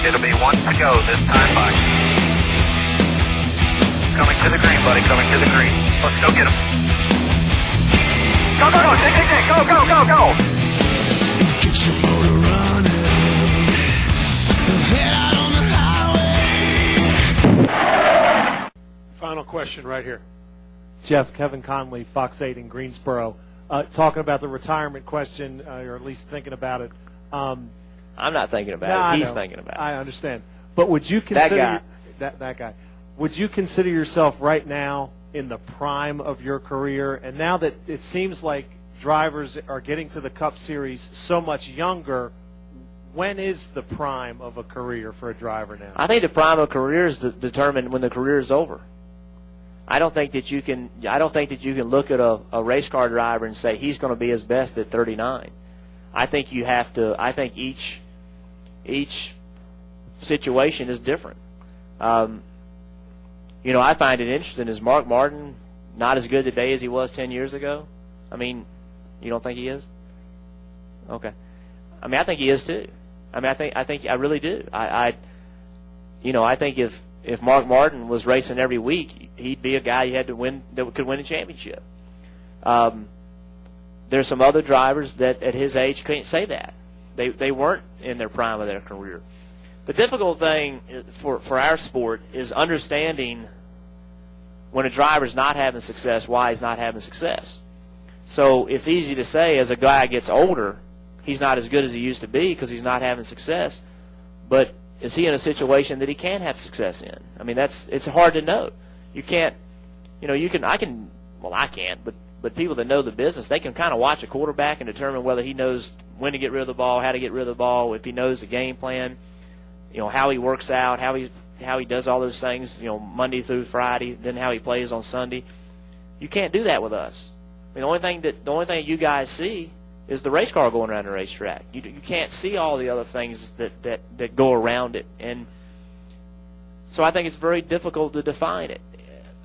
It'll be 1 to go this time by. Coming to the green, buddy, coming to the green. Let's go get him. Go, go, go, Dick, Dick, Dick, go, go, go, go. Get your motor running. Head out on the highway. Final question right here. Jeff, Kevin Conley, Fox 8 in Greensboro, talking about the retirement question, or at least thinking about it. I'm not thinking about it. He's thinking about it. I understand. But would you consider that guy? Would you consider yourself right now in the prime of your career? And now that it seems like drivers are getting to the Cup Series so much younger, when is the prime of a career for a driver now? I think the prime of a career is determined when the career is over. I don't think that you can look at a race car driver and say he's going to be his best at 39. I think you have to. I think each situation is different. You know, I find it interesting. Is Mark Martin not as good today as he was 10 years ago? I mean, you don't think he is? Okay. I mean, I think he is too. I mean, I really do. I think if Mark Martin was racing every week, he'd be a guy you had to win that could win a championship. There's some other drivers that at his age couldn't say that. They weren't in their prime of their career. The difficult thing for our sport is understanding when a driver's not having success, why he's not having success. So it's easy to say as a guy gets older, he's not as good as he used to be because he's not having success. But is he in a situation that he can have success in? I mean, it's hard to know. You can't, I can't, but people that know the business, they can kind of watch a quarterback and determine whether he knows when to get rid of the ball, how to get rid of the ball, if he knows the game plan, how he works out, how he does all those things, Monday through Friday, then how he plays on Sunday. You can't do that with us. I mean, the only thing you guys see is the race car going around the racetrack. You can't see all the other things that go around it. And so I think it's very difficult to define it.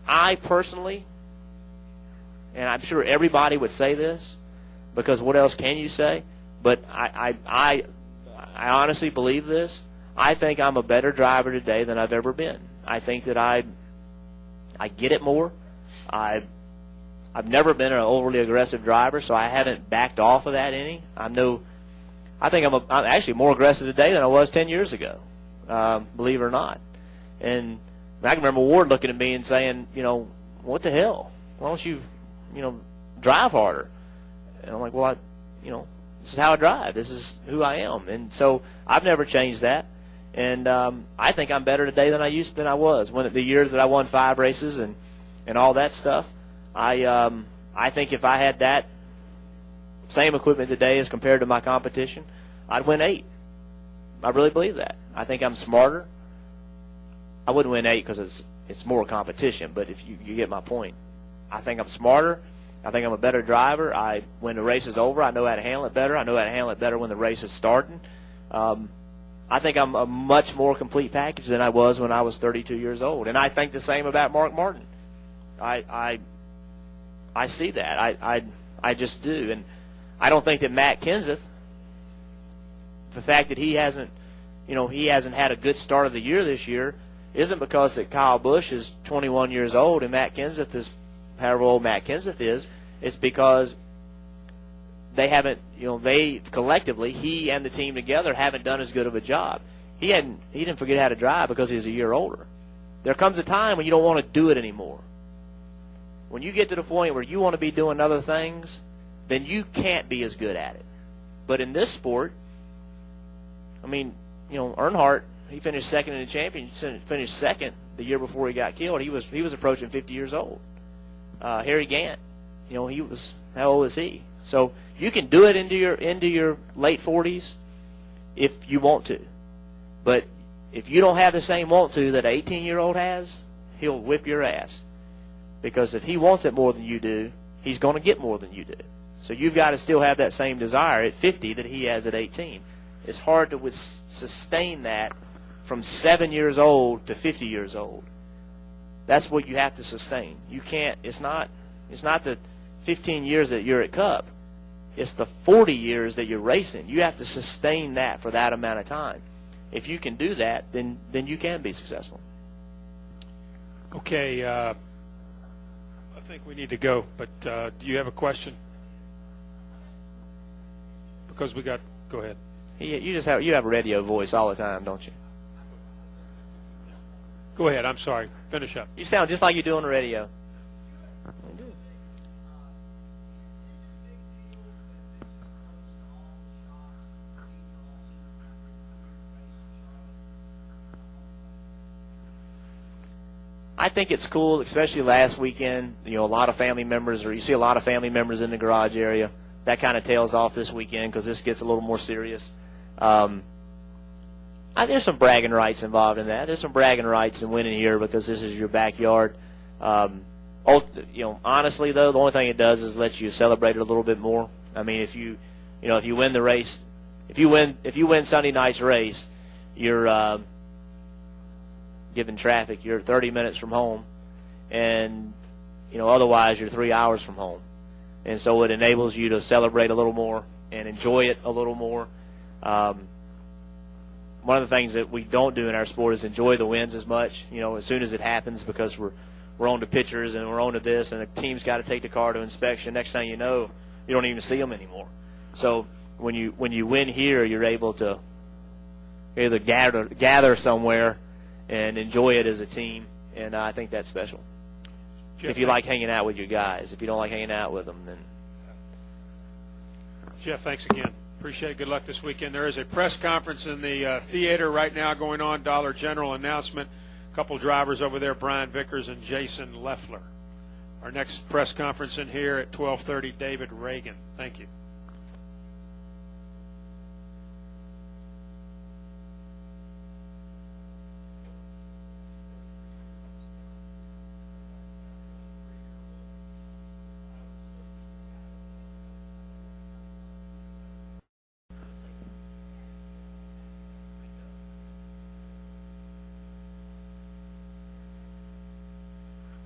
I personally, and I'm sure everybody would say this, because what else can you say? But I honestly believe this. I think I'm a better driver today than I've ever been. I think that I get it more. I've never been an overly aggressive driver, so I haven't backed off of that any. I think I'm actually more aggressive today than I was 10 years ago, believe it or not. And I can remember Ward looking at me and saying, what the hell? Why don't you, drive harder? And I'm like, well, this is how I drive. This is who I am. And so I've never changed that. And I think I'm better today than I was when the years that I won 5 races and all that stuff. I think if I had that same equipment today as compared to my competition, I'd win 8. I really believe that. I think I'm smarter. I wouldn't win 8 because it's more competition, but if you get my point. I think I'm smarter. I think I'm a better driver. When the race is over, I know how to handle it better. I know how to handle it better when the race is starting. I think I'm a much more complete package than I was when I was 32 years old. And I think the same about Mark Martin. I see that. I just do. And I don't think that Matt Kenseth, the fact that he hasn't had a good start of the year this year, isn't because that Kyle Busch is 21 years old and Matt Kenseth is however old Matt Kenseth is. It's because they haven't, they collectively, he and the team together, haven't done as good of a job. He didn't forget how to drive because he's a year older. There comes a time when you don't want to do it anymore. When you get to the point where you want to be doing other things, then you can't be as good at it. But in this sport, I mean, Earnhardt, he finished second in the championship, finished second the year before he got killed. He was approaching 50 years old. Harry Gant, he was, how old is he? So you can do it into your late 40s if you want to. But if you don't have the same want to that an 18-year-old has, he'll whip your ass. Because if he wants it more than you do, he's going to get more than you do. So you've got to still have that same desire at 50 that he has at 18. It's hard to sustain that from 7 years old to 50 years old. That's what you have to sustain. You can't. It's not the 15 years that you're at Cup. It's the 40 years that you're racing. You have to sustain that for that amount of time. if you can do that, then you can be successful. Okay, I think we need to go, but do you have a question? Because we got, go ahead. You have a radio voice all the time, don't you? Go ahead, I'm sorry. Finish up. You sound just like you do on the radio. I think it's cool, especially last weekend. You know, a lot of family members, or you see a lot of family members in the garage area. That kind of tails off this weekend because this gets a little more serious. There's some bragging rights involved in that. There's some bragging rights in winning here because this is your backyard. Honestly though, the only thing it does is let you celebrate it a little bit more. I mean, if you win the race, if you win Sunday night's race, you're given traffic, you're 30 minutes from home, and otherwise you're 3 hours from home, and so it enables you to celebrate a little more and enjoy it a little more. One of the things that we don't do in our sport is enjoy the wins as much. As soon as it happens, because we're on to pictures and we're on to this, and the team's got to take the car to inspection. Next thing you know, you don't even see them anymore. So when you win here, you're able to either gather somewhere and enjoy it as a team, and I think that's special. Jeff, if you like hanging out with your guys. If you don't like hanging out with them, then... Jeff, thanks again. Appreciate it. Good luck this weekend. There is a press conference in the theater right now going on, Dollar General announcement. A couple drivers over there, Brian Vickers and Jason Leffler. Our next press conference in here at 12:30, David Reagan. Thank you.